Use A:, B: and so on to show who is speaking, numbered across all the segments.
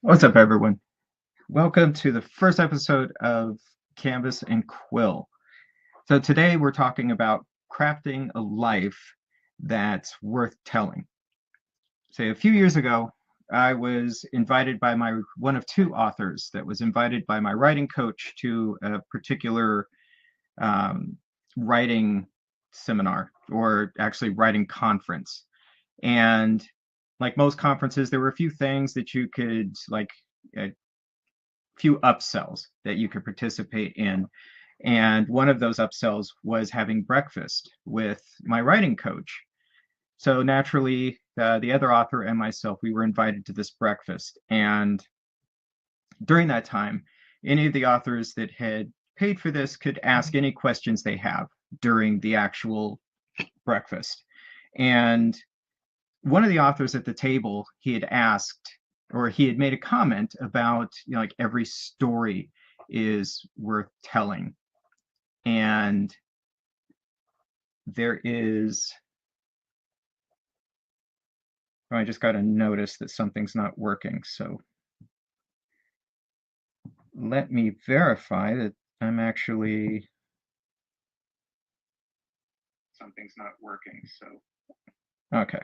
A: What's up, everyone? Welcome to the first episode of Canvas and Quill. So today we're talking about crafting a life that's worth telling. So a few years ago, I was invited by one of two authors that was invited by my writing coach to a particular um, writing seminar, or actually writing conference. And like most conferences, there were a few things that you could few upsells that you could participate in. And one of those upsells was having breakfast with my writing coach. So naturally, the other author and myself, we were invited to this breakfast. And during that time, any of the authors that had paid for this could ask any questions they have during the actual breakfast. And one of the authors at the table, he had asked, or he had made a comment about, like every story is worth telling. And there is, I just got a notice that something's not working. So let me verify that I'm actually, something's not working. So, okay.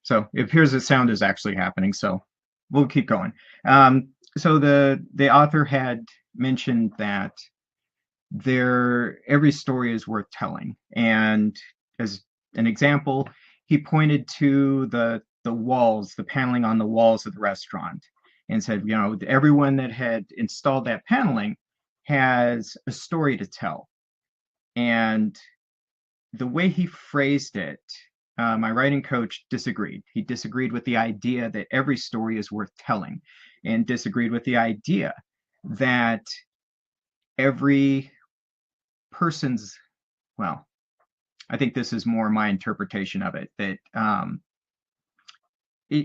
A: So it appears the sound is actually happening. So we'll keep going. So the author had mentioned that every story is worth telling. And as an example, he pointed to the walls, the paneling on the walls of the restaurant, and said, everyone that had installed that paneling has a story to tell. And the way he phrased it, my writing coach disagreed. He disagreed with the idea that every story is worth telling, and disagreed with the idea that every person's, well, I think this is more my interpretation of it, that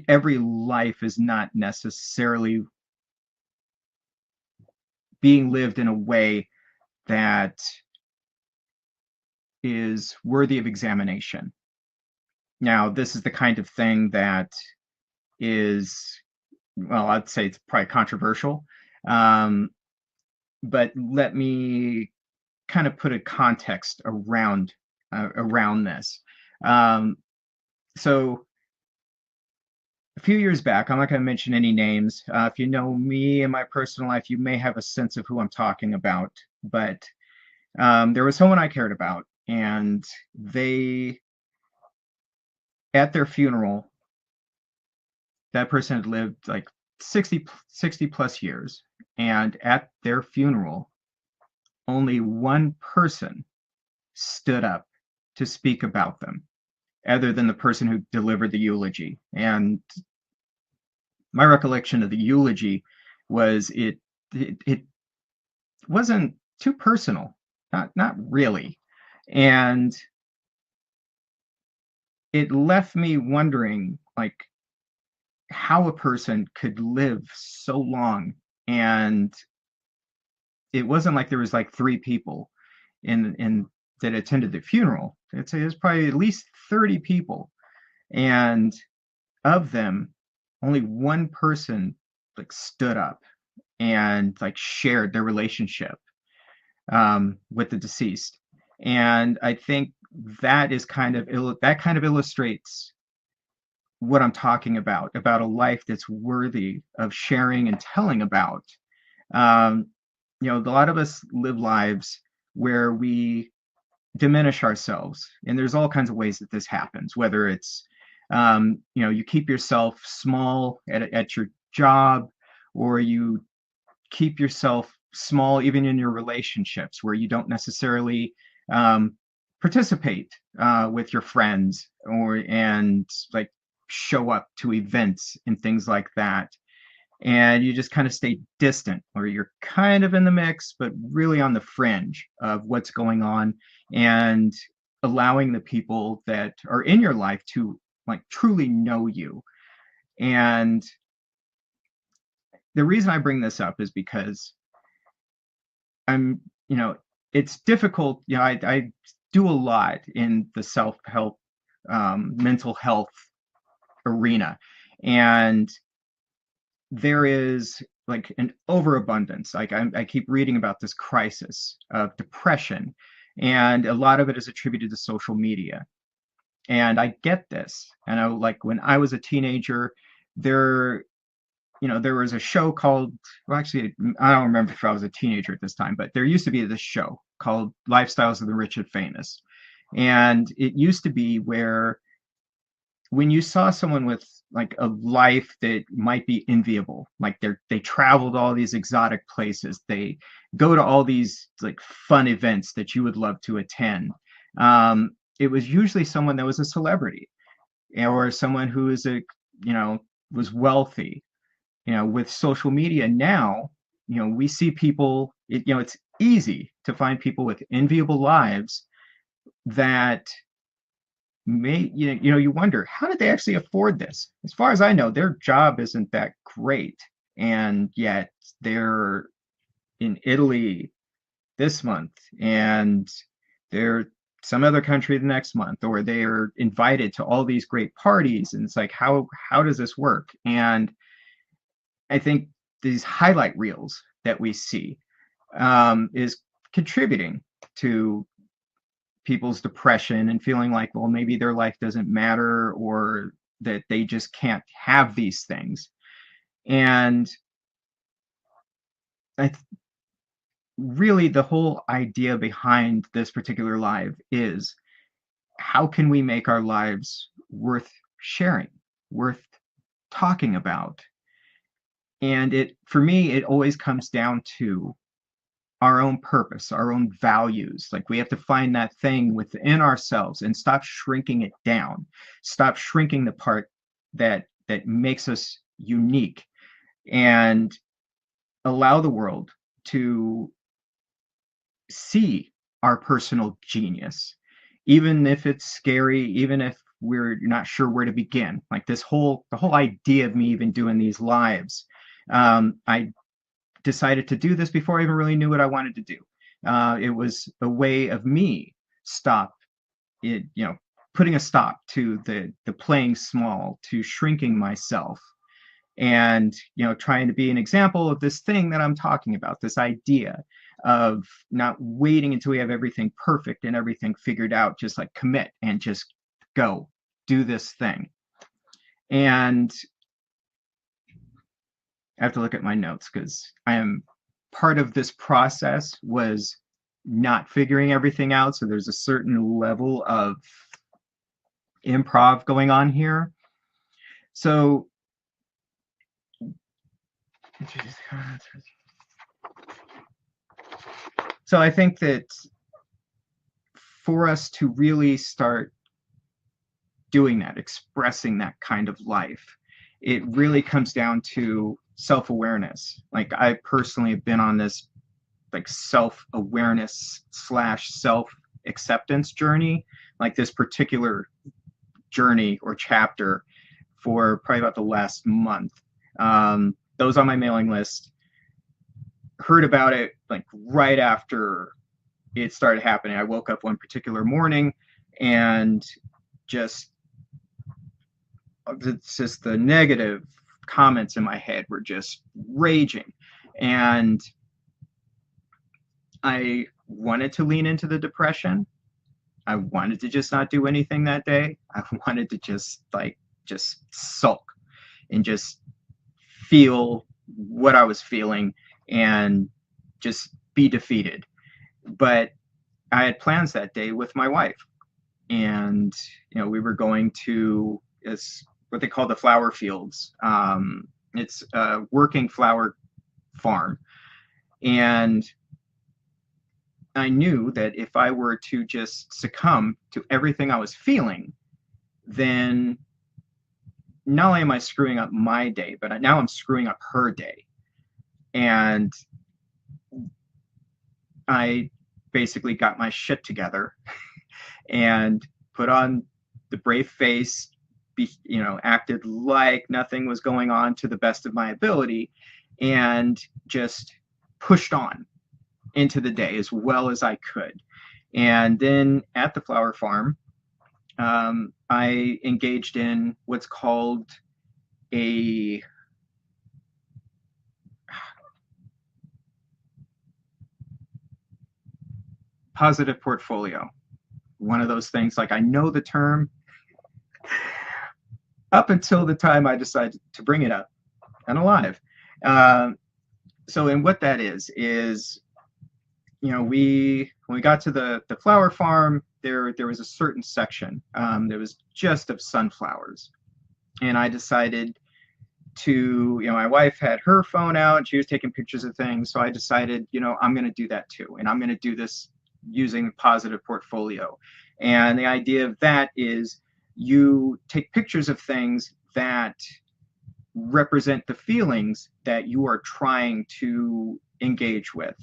A: every life is not necessarily being lived in a way that is worthy of examination. Now, this is the kind of thing that is, well, I'd say it's probably controversial, but let me kind of put a context around this. So a few years back, I'm not going to mention any names. If you know me in my personal life, you may have a sense of who I'm talking about. But there was someone I cared about, and at their funeral, that person had lived like 60 plus years. And at their funeral, only one person stood up to speak about them, other than the person who delivered the eulogy. And my recollection of the eulogy was it wasn't too personal, not really, and it left me wondering, like, how a person could live so long. And it wasn't like there was like three people in that attended the funeral. I'd say there's probably at least 30 people, and of them, only one person like stood up and like shared their relationship with the deceased. And I think that is that kind of illustrates what I'm talking about a life that's worthy of sharing and telling about. Um, a lot of us live lives where we diminish ourselves, and there's all kinds of ways that this happens, whether it's you keep yourself small at your job, or you keep yourself small even in your relationships, where you don't necessarily um, participate with your friends, and like show up to events and things like that, and you just kind of stay distant, or you're kind of in the mix but really on the fringe of what's going on, and allowing the people that are in your life to like truly know you. And the reason I bring this up is because I'm, it's difficult. I do a lot in the self-help, mental health arena. And there is like an overabundance. Like I keep reading about this crisis of depression, and a lot of it is attributed to social media. And I get this. And I like when I was a teenager, there, there was a show called, well, actually, I don't remember if I was a teenager at this time, but there used to be this show called Lifestyles of the Rich and Famous. And it used to be where when you saw someone with like a life that might be enviable, like they traveled all these exotic places, they go to all these like fun events that you would love to attend. It was usually someone that was a celebrity or someone who is a, you know, was wealthy. With social media now, we see people, it's easy to find people with enviable lives that may, you wonder, how did they actually afford this? As far as I know, their job isn't that great. And yet they're in Italy this month and they're some other country the next month, or they are invited to all these great parties. And it's like, how does this work? And I think these highlight reels that we see is contributing to people's depression and feeling like, well, maybe their life doesn't matter or that they just can't have these things. And I really, the whole idea behind this particular live is how can we make our lives worth sharing, worth talking about? And for me, it always comes down to our own purpose, our own values. Like we have to find that thing within ourselves and stop shrinking it down. Stop shrinking the part that makes us unique and allow the world to see our personal genius, even if it's scary, even if we're not sure where to begin. Like the whole idea of me even doing these lives. I decided to do this before I even really knew what I wanted to do. It was a way of me stop it, putting a stop to the playing small, to shrinking myself, and trying to be an example of this thing that I'm talking about, this idea of not waiting until we have everything perfect and everything figured out, just like commit and just go do this thing. And I have to look at my notes because I am part of this process was not figuring everything out. So there's a certain level of improv going on here. So I think that for us to really start doing that, expressing that kind of life, it really comes down to self-awareness. Like I personally have been on this like self-awareness slash self-acceptance journey, like this particular journey or chapter for probably about the last month. Those on my mailing list heard about it like right after it started happening. I woke up one particular morning and it's just the negative comments in my head were just raging. And I wanted to lean into the depression. I wanted to just not do anything that day. I wanted to just sulk and just feel what I was feeling and just be defeated. But I had plans that day with my wife, and we were going to what they call the flower fields. It's a working flower farm, and I knew that if I were to just succumb to everything I was feeling, then not only am I screwing up my day, but now I'm screwing up her day. And I basically got my shit together and put on the brave face, acted like nothing was going on to the best of my ability, and just pushed on into the day as well as I could. And then at the flower farm, I engaged in what's called a positive portfolio. One of those things, like I know the term up until the time I decided to bring it up and alive. Uh, and what that is, when we got to the flower farm, there was a certain section that was just of sunflowers, and I decided to, my wife had her phone out, she was taking pictures of things, so I decided, I'm going to do that too, and I'm going to do this using positive portfolio. And the idea of that is you take pictures of things that represent the feelings that you are trying to engage with.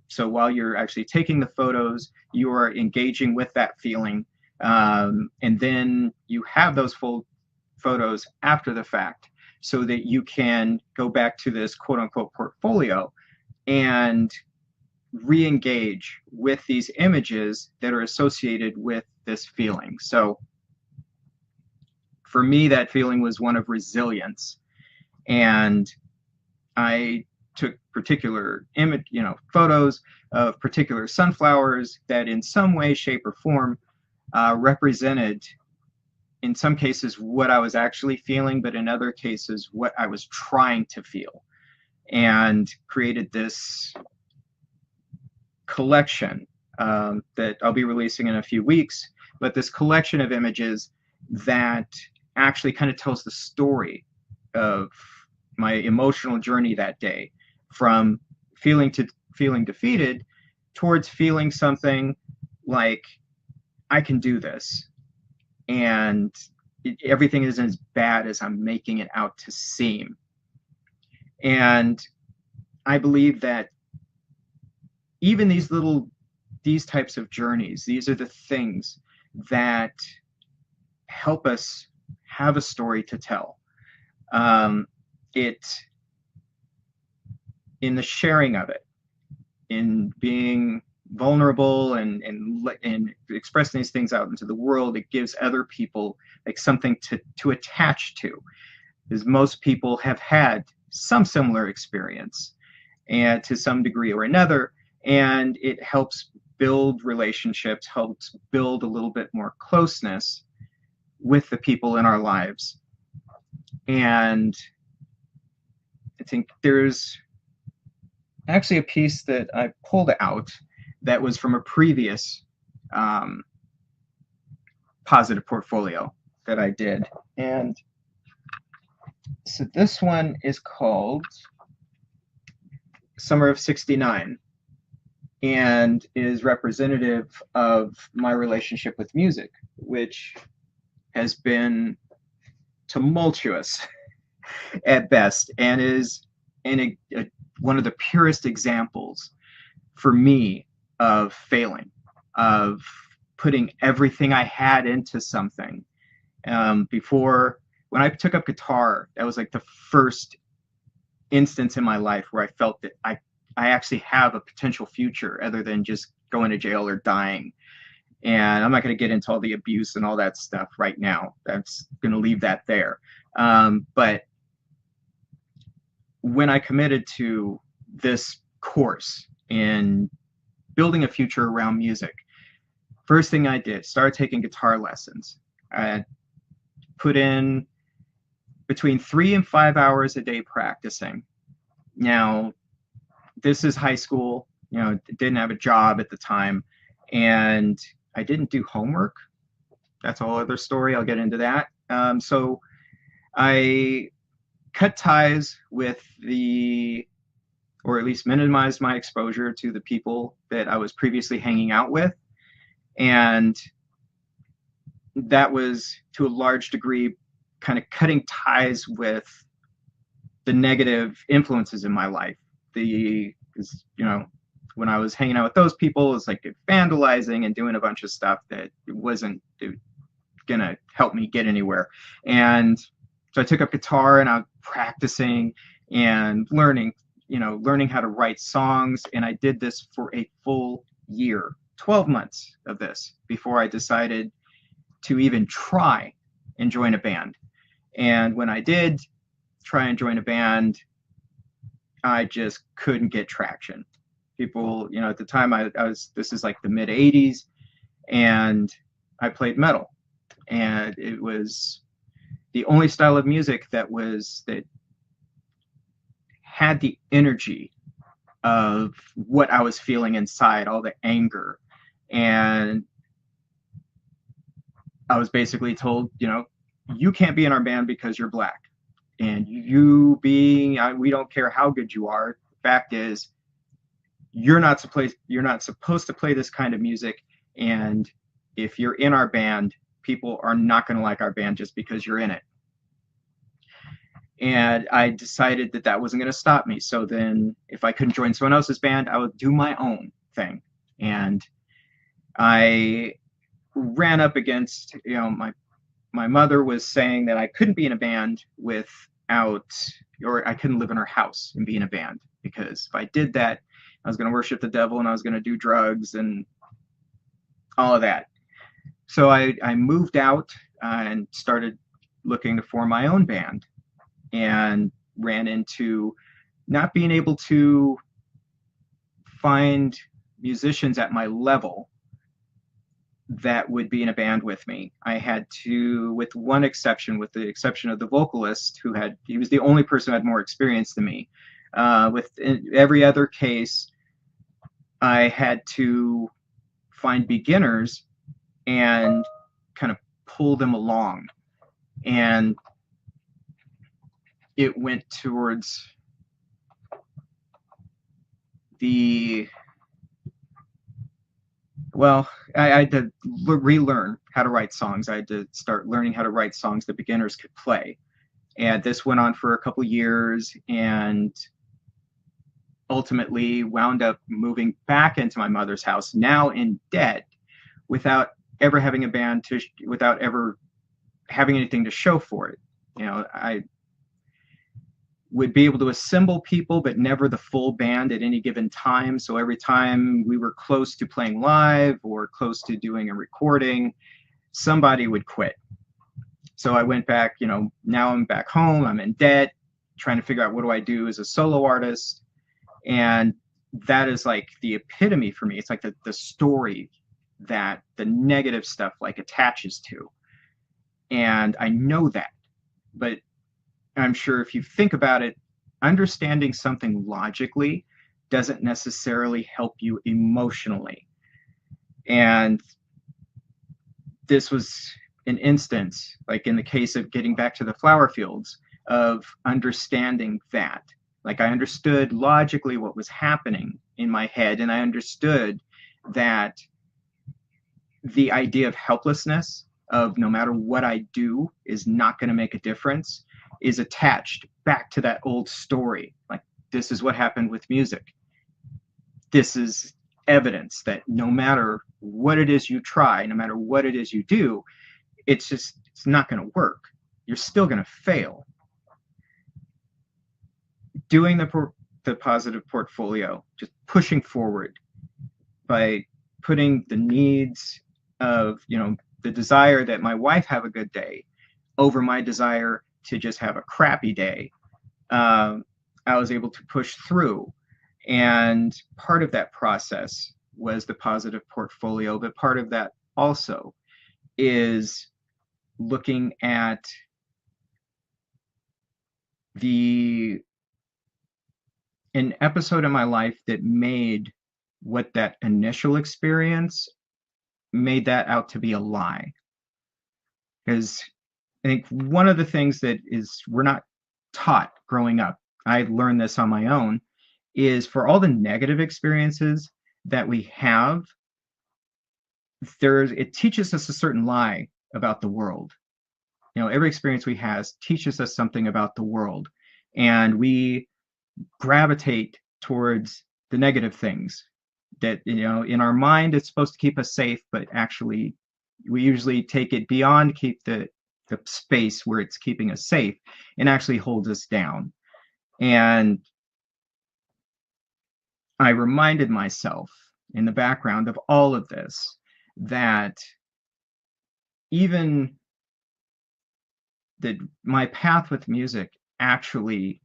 A: So while you're actually taking the photos, you are engaging with that feeling. And then you have those full photos after the fact so that you can go back to this quote unquote portfolio and re-engage with these images that are associated with this feeling. So for me, that feeling was one of resilience. And I took particular image, photos of particular sunflowers that in some way, shape, or form represented, in some cases, what I was actually feeling, but in other cases, what I was trying to feel, and created this collection that I'll be releasing in a few weeks, but this collection of images that actually kind of tells the story of my emotional journey that day, from feeling defeated towards feeling something like I can do this, and everything isn't as bad as I'm making it out to seem. And I believe that even these types of journeys, these are the things that help us have a story to tell. In the sharing of it, in being vulnerable and expressing these things out into the world, it gives other people like something to attach to, because most people have had some similar experience, and to some degree or another, and it helps build relationships, helps build a little bit more closeness with the people in our lives. And I think there's actually a piece that I pulled out that was from a previous positive portfolio that I did. And so this one is called Summer of '69, and is representative of my relationship with music, which has been tumultuous at best, and is one of the purest examples for me of failing, of putting everything I had into something. Before, when I took up guitar, that was like the first instance in my life where I felt that I actually have a potential future other than just going to jail or dying. And I'm not going to get into all the abuse and all that stuff right now. That's going to leave that there. But when I committed to this course in building a future around music, first thing I did, started taking guitar lessons. I put in between 3 and 5 hours a day practicing. Now, this is high school, didn't have a job at the time, and I didn't do homework. That's a whole other story. I'll get into that. So I cut ties with or at least minimized my exposure to the people that I was previously hanging out with. And that was, to a large degree, kind of cutting ties with the negative influences in my life. Because, when I was hanging out with those people, it's like vandalizing and doing a bunch of stuff that wasn't going to help me get anywhere. And so I took up guitar, and I was practicing and learning how to write songs. And I did this for a full year, 12 months of this, before I decided to even try and join a band. And when I did try and join a band, I just couldn't get traction. People, at the time I was, this is like the mid 80s, and I played metal, and it was the only style of music that had the energy of what I was feeling inside, all the anger. And I was basically told, you can't be in our band because you're black. And we don't care how good you are. The fact is, you're not supposed to play this kind of music. And if you're in our band, people are not going to like our band just because you're in it. And I decided that that wasn't going to stop me. So then, if I couldn't join someone else's band, I would do my own thing. And I ran up against, my mother was saying that I couldn't be in a band or I couldn't live in her house and be in a band, because if I did that, I was going to worship the devil and I was going to do drugs and all of that. So I moved out and started looking to form my own band, and ran into not being able to find musicians at my level that would be in a band with me. I had to, with one exception, with the exception of the vocalist, he was the only person who had more experience than me. With every other case, I had to find beginners and kind of pull them along. And it went towards I had to relearn how to write songs. I had to start learning how to write songs that beginners could play. And this went on for a couple years, and ultimately wound up moving back into my mother's house, now in debt, without ever having a band without ever having anything to show for it. I would be able to assemble people, but never the full band at any given time. So every time we were close to playing live or close to doing a recording, somebody would quit. So I went back, now I'm back home, I'm in debt, trying to figure out what do I do as a solo artist. And that is like the epitome for me. It's like the story that the negative stuff like attaches to. And I know that, but I'm sure if you think about it, understanding something logically doesn't necessarily help you emotionally. And this was an instance, like in the case of getting back to the flower fields, of understanding that. Like I understood logically what was happening in my head, and I understood that the idea of helplessness, of no matter what I do is not going to make a difference, is attached back to that old story. Like, this is what happened with music. This is evidence that no matter what it is you try, no matter what it is you do, it's not going to work. You're still going to fail. Doing the positive portfolio, just pushing forward by putting the needs of, the desire that my wife have a good day over my desire to just have a crappy day. I was able to push through. And part of that process was the positive portfolio, but part of that also is looking at an episode in my life that made what that initial experience made that out to be a lie. Because I think one of the things that we're not taught growing up, I learned this on my own, is for all the negative experiences that we have, it teaches us a certain lie about the world. Every experience we have teaches us something about the world, and we gravitate towards the negative things that, in our mind, it's supposed to keep us safe, but actually we usually take it beyond keep the space where it's keeping us safe and actually holds us down. And I reminded myself in the background of all of this that even that my path with music actually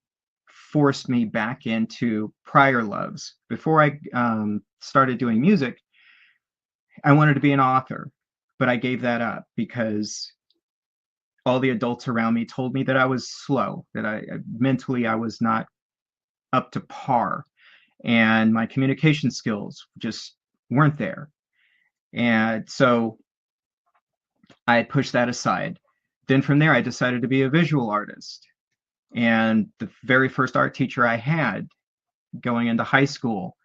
A: forced me back into prior loves. Before I started doing music, I wanted to be an author, but I gave that up because all the adults around me told me that I was slow, that I mentally I was not up to par, and my communication skills just weren't there. And so I had pushed that aside. Then from there, I decided to be a visual artist. And the very first art teacher I had going into high school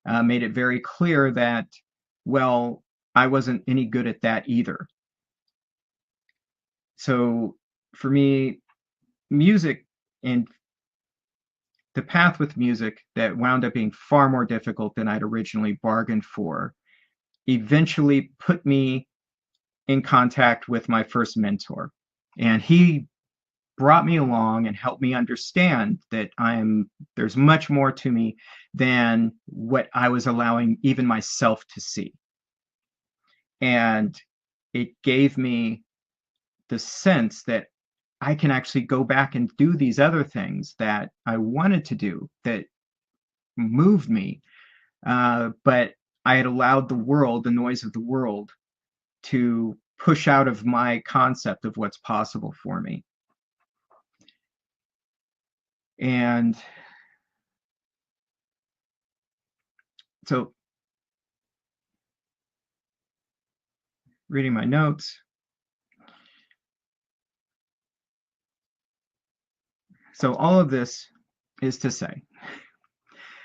A: made it very clear that, well, I wasn't any good at that either. So for me, music and the path with music that wound up being far more difficult than I'd originally bargained for eventually put me in contact with my first mentor. And he brought me along and helped me understand that there's much more to me than what I was allowing even myself to see. And it gave me the sense that I can actually go back and do these other things that I wanted to do that moved me. But I had allowed the world, the noise of the world, to push out of my concept of what's possible for me. And so, reading my notes. So, all of this is to say,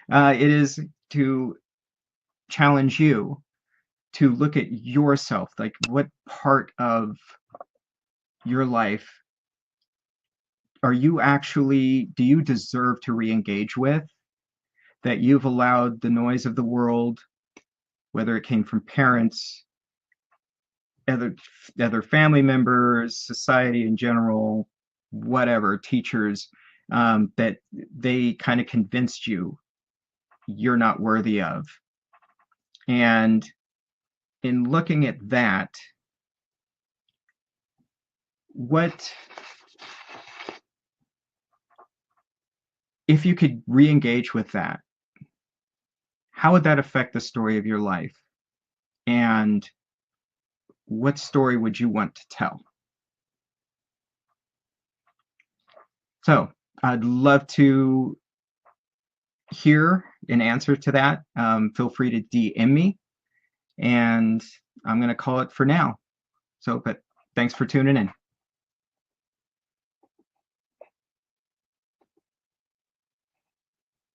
A: it is to challenge you to look at yourself, like what part of your life do you deserve to re-engage with, that you've allowed the noise of the world, whether it came from parents, other family members, society in general, whatever, teachers, that they kind of convinced you you're not worthy of. And in looking at that, what if you could re-engage with that? How would that affect the story of your life? And what story would you want to tell? So I'd love to hear an answer to that. Feel free to DM me, and I'm going to call it for now. So, but thanks for tuning in.